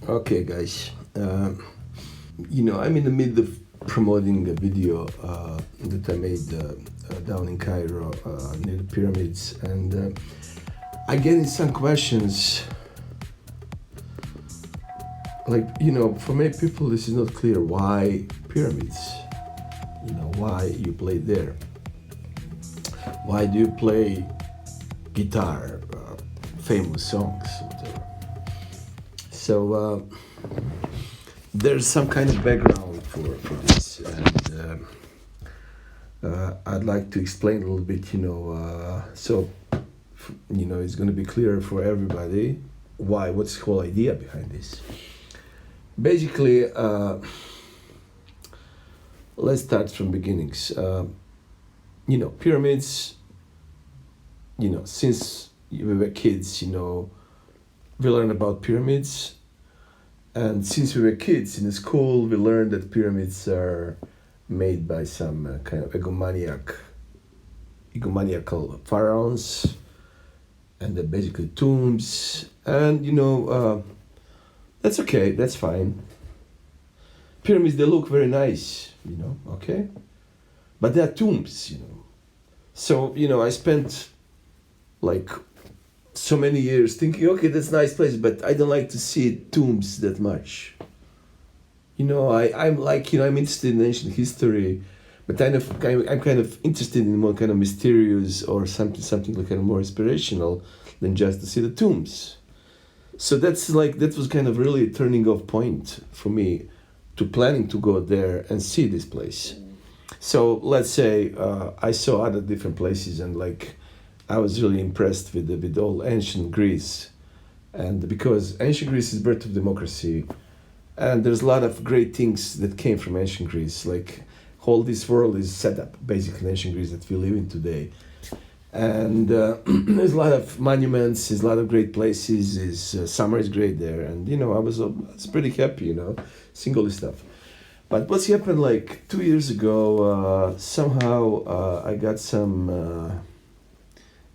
Okay, guys. I'm in the middle of promoting a video that I made down in Cairo near the pyramids, and I getting some questions. Like, for many people, this is not clear why pyramids. Why you play there? Why do you play guitar, famous songs, whatever? So there's some kind of background for this, and I'd like to explain a little bit. It's going to be clearer for everybody what's the whole idea behind this. Basically, let's start from beginnings. Pyramids. Since we were kids, we learned about pyramids. And since we were kids in the school, we learned that pyramids are made by some kind of egomaniacal pharaohs, and they're basically tombs. And that's okay, that's fine. Pyramids, they look very nice, okay, but they're tombs, So I spent like so many years thinking, okay, that's a nice place, but I don't like to see tombs that much. I'm interested in ancient history, but I'm kind of interested in more kind of mysterious or something like kind of more inspirational than just to see the tombs. So that was kind of really a turning off point for me to planning to go there and see this place. So let's say I saw other different places, and I was really impressed with all ancient Greece, and because ancient Greece is birth of democracy, and there's a lot of great things that came from ancient Greece, like whole this world is set up basically in ancient Greece that we live in today, and there's a lot of monuments, there's a lot of great places. Summer is great there, and I was pretty happy, seeing all this stuff. But what's happened 2 years ago? Somehow I got some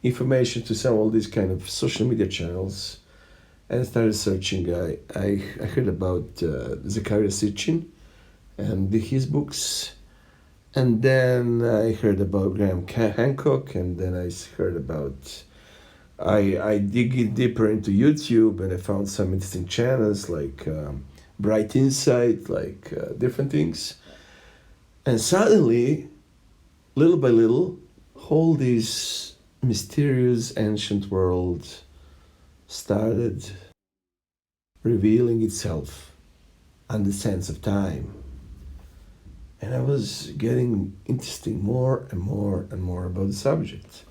information to some all these kind of social media channels, and started searching. I heard about Zecharia Sitchin and his books, and then I heard about Graham Hancock, and then I heard about. I dig in deeper into YouTube, and I found some interesting channels like Bright Insight, different things, and suddenly, little by little, all these mysterious ancient world started revealing itself and the sense of time. And I was getting interested more and more and more about the subject.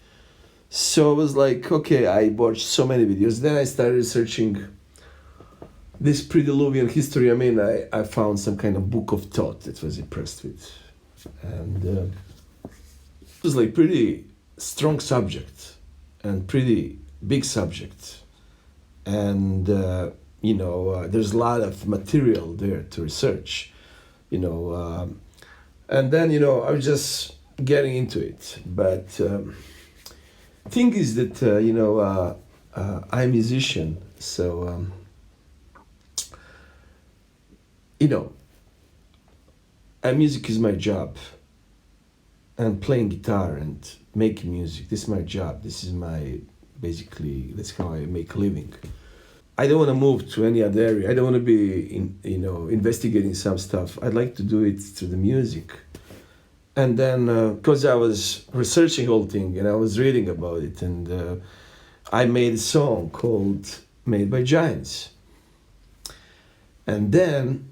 So I was like, okay, I watched so many videos. Then I started researching this pre-Diluvian history. I found some kind of book of thought that was impressed with. And it was pretty strong subject and pretty big subject, and there's a lot of material there to research, and then I was just getting into it. But thing is that I'm a musician, so music is my job, and playing guitar and making music, this is my job. This is basically, that's how I make a living. I don't want to move to any other area. I don't want to be investigating some stuff. I'd like to do it through the music. And then because I was researching the whole thing and I was reading about it, and I made a song called Made by Giants. And then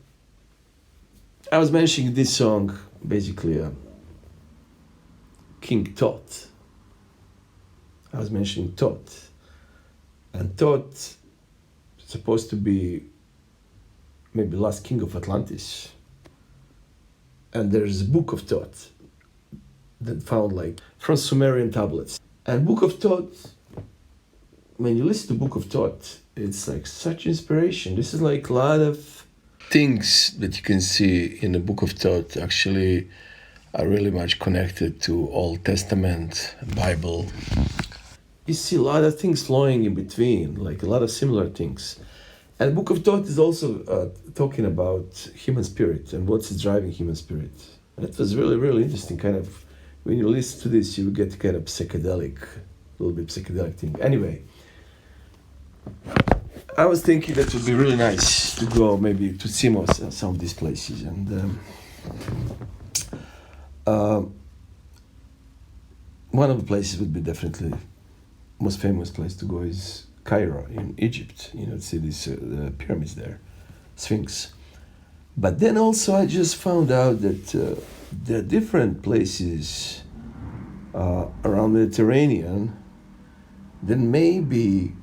I was mentioning this song, basically King Tut. I was mentioning Tut. And Tut supposed to be maybe last king of Atlantis. And there's a book of Tut that found from Sumerian tablets. And book of Tut, when you listen to book of Tut, it's such inspiration. This is a lot of things that you can see in the book of Tut actually are really much connected to Old Testament, Bible. You see a lot of things flowing in between, a lot of similar things. And the Book of Thoth is also talking about human spirit and what's driving human spirit. And it was really, really interesting. Kind of, when you listen to this, you get kind of psychedelic, a little bit psychedelic thing. Anyway, I was thinking that would be really nice to go maybe to see some of these places. And one of the places would be definitely most famous place to go is Cairo in Egypt. See these the pyramids there, Sphinx. But then also I just found out that there are different places around the Mediterranean that maybe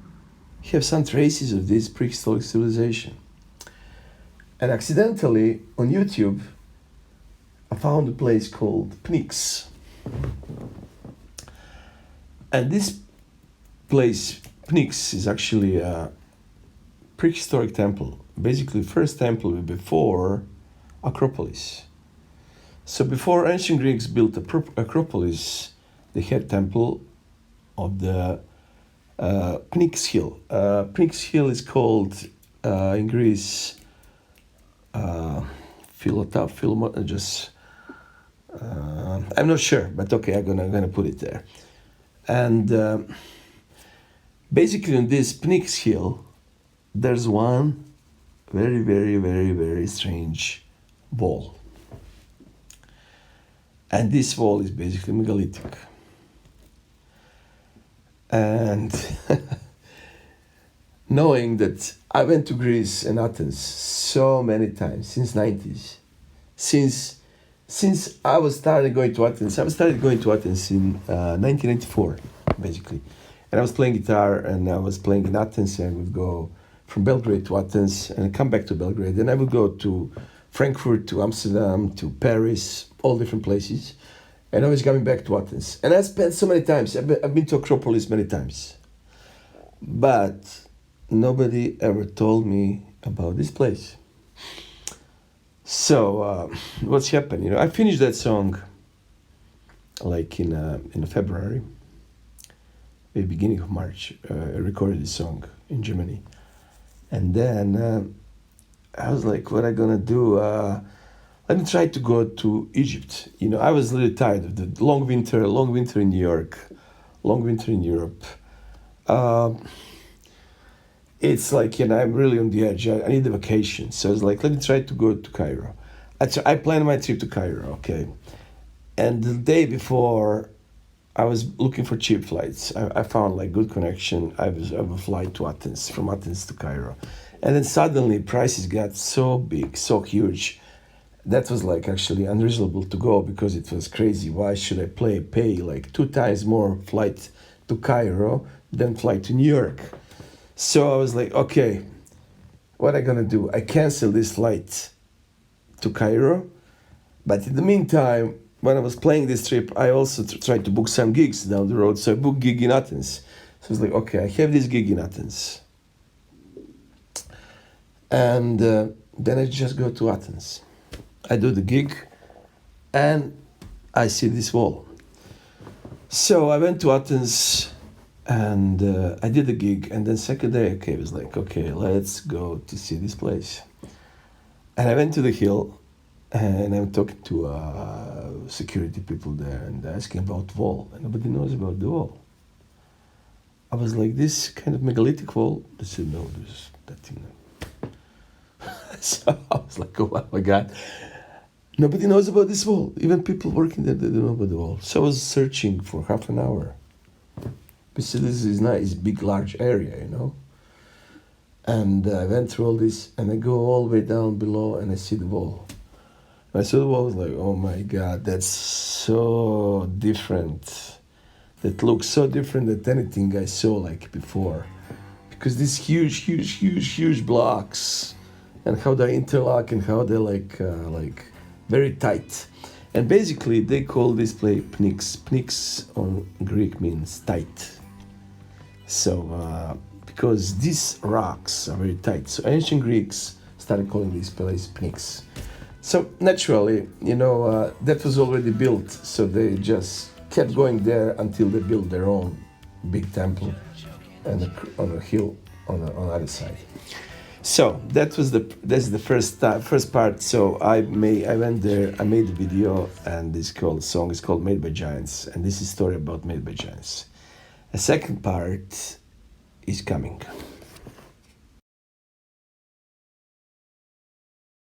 have some traces of this prehistoric civilization. And accidentally on YouTube, I found a place called Pnyx. And this place, Pnyx, is actually a prehistoric temple. Basically, first temple before Acropolis. So before ancient Greeks built Acropolis, they had temple of the Pnyx Hill. Pnyx Hill is called in Greece I'm not sure, but okay, I'm gonna put it there. And basically on this Pnyx Hill, there's one very, very, very, very strange wall. And this wall is basically megalithic. And knowing that I went to Greece and Athens so many times since 90s, since I was started going to Athens, in 1994, basically. And I was playing guitar and I was playing in Athens, and I would go from Belgrade to Athens and come back to Belgrade. And I would go to Frankfurt, to Amsterdam, to Paris, all different places. And I was coming back to Athens. And I spent so many times, I've been to Acropolis many times. But nobody ever told me about this place. So what's happened? I finished that song like in February, the beginning of March. I recorded this song in Germany. And then I was like, what am I gonna do? Let me try to go to Egypt. I was really tired of the long winter in New York, long winter in Europe. It's like, I'm really on the edge. I need a vacation. So I was like, let me try to go to Cairo. I planned my trip to Cairo, okay. And the day before, I was looking for cheap flights. I found like good connection. I have a flight to Athens, from Athens to Cairo. And then suddenly prices got so big, so huge. That was like actually unreasonable to go because it was crazy. Why should I pay like 2 times more flight to Cairo than flight to New York? So I was like, okay, what am I gonna do? I cancel this flight to Cairo, but in the meantime, when I was playing this trip, I also tried to book some gigs down the road. So I booked gig in Athens. So I was like, okay, I have this gig in Athens. And then I just go to Athens. I do the gig and I see this wall. So I went to Athens and I did the gig, and then second day, I was like, okay, let's go to see this place. And I went to the hill, and I'm talking to security people there and asking about wall, and nobody knows about the wall. I was like, this kind of megalithic wall? They said, no, there's that thing. So I was like, oh my God. Nobody knows about this wall. Even people working there, they don't know about the wall. So I was searching for half an hour. Because this is nice, big, large area, And I went through all this, and I go all the way down below, and I see the wall. And I saw the wall, I was like, oh my God, that's so different. That looks so different than anything I saw like before. Because these huge blocks, and how they interlock, and how they're like very tight. And basically, they call this place Pnyx. Pnyx on Greek means tight. So, because these rocks are very tight. So ancient Greeks started calling this place Pnyx. So naturally, that was already built. So they just kept going there until they built their own big temple and on a hill on the other side. So that's the first part. So I went there. I made the video, and the song is called "Made by Giants," and this is story about Made by Giants. A second part is coming.